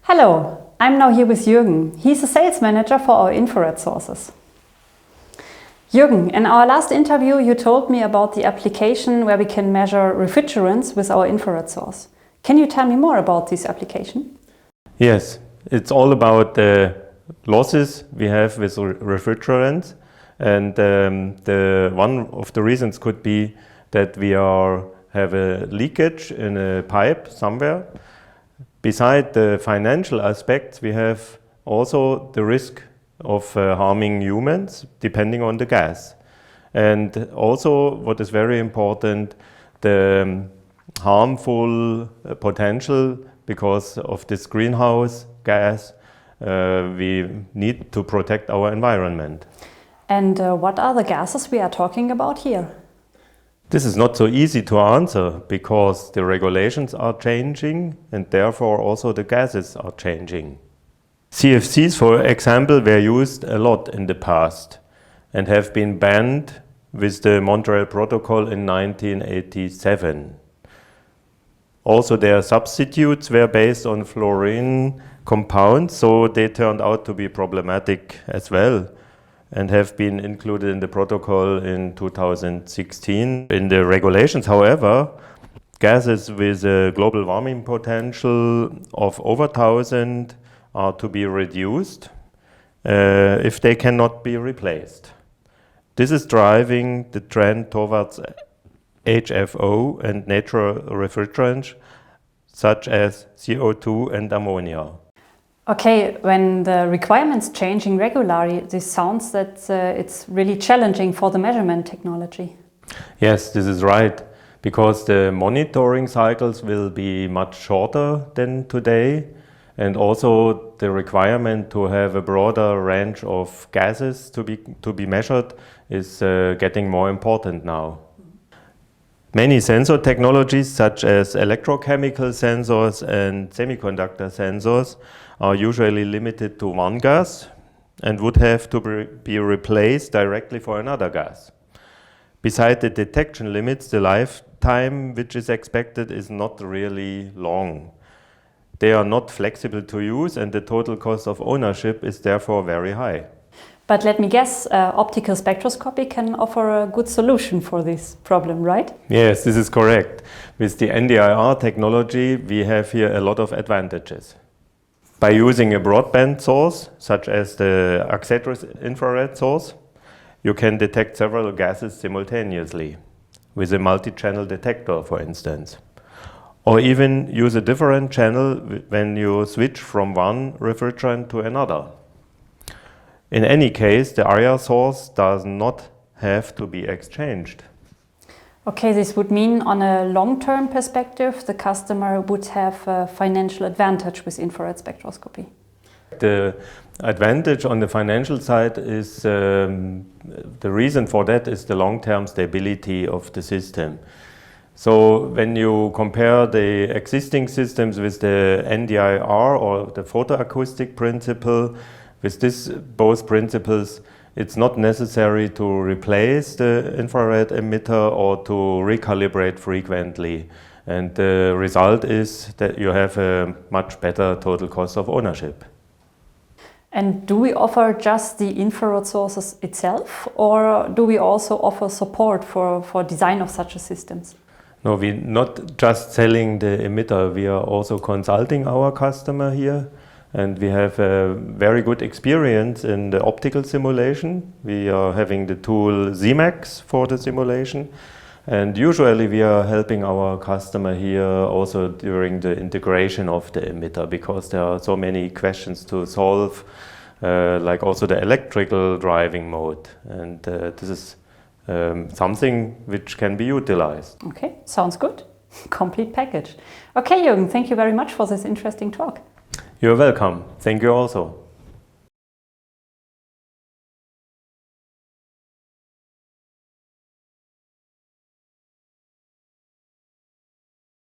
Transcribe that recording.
Hello, I'm now here with Jürgen. He's a sales manager for our infrared sources. Jürgen, in our last interview you told me about the application where we can measure refrigerants with our infrared source. Can you tell me more about this application? Yes, it's all about the losses we have with refrigerants, and one of the reasons could be that we have a leakage in a pipe somewhere. Beside the financial aspects, we have also the risk of harming humans depending on the gas. And also, what is very important, the harmful potential because of this greenhouse gas. We need to protect our environment. And what are the gases we are talking about here? This is not so easy to answer because the regulations are changing and therefore also the gases are changing. CFCs, for example, were used a lot in the past and have been banned with the Montreal Protocol in 1987. Also, their substitutes were based on fluorine compounds, so they turned out to be problematic as well, and have been included in the protocol in 2016. In the regulations, however, gases with a global warming potential of over 1,000 are to be reduced if they cannot be replaced. This is driving the trend towards HFO and natural refrigerants such as CO2 and ammonia. Okay, when the requirements changing regularly, this sounds that it's really challenging for the measurement technology. Yes, this is right, because the monitoring cycles will be much shorter than today, and also the requirement to have a broader range of gases to be measured is getting more important now. Many sensor technologies such as electrochemical sensors and semiconductor sensors are usually limited to one gas and would have to be replaced directly for another gas. Besides the detection limits, the lifetime which is expected is not really long. They are not flexible to use and the total cost of ownership is therefore very high. But let me guess, optical spectroscopy can offer a good solution for this problem, right? Yes, this is correct. With the NDIR technology, we have here a lot of advantages. By using a broadband source, such as the Axetris Infrared Source, you can detect several gases simultaneously, with a multi-channel detector, for instance. Or even use a different channel when you switch from one refrigerant to another. In any case, the area source does not have to be exchanged. Okay, this would mean on a long-term perspective, the customer would have a financial advantage with infrared spectroscopy. The advantage on the financial side is, the reason for that is the long-term stability of the system. So when you compare the existing systems with the NDIR or the photoacoustic principle, with both principles, it's not necessary to replace the infrared emitter or to recalibrate frequently. And the result is that you have a much better total cost of ownership. And do we offer just the infrared sources itself, or do we also offer support for design of such systems? No, we're not just selling the emitter, we are also consulting our customer here. And we have a very good experience in the optical simulation. We are having the tool ZMAX for the simulation. And usually we are helping our customer here also during the integration of the emitter, because there are so many questions to solve, like also the electrical driving mode. And this is something which can be utilized. Okay, sounds good. Complete package. Okay, Jürgen, thank you very much for this interesting talk. You're welcome. Thank you also.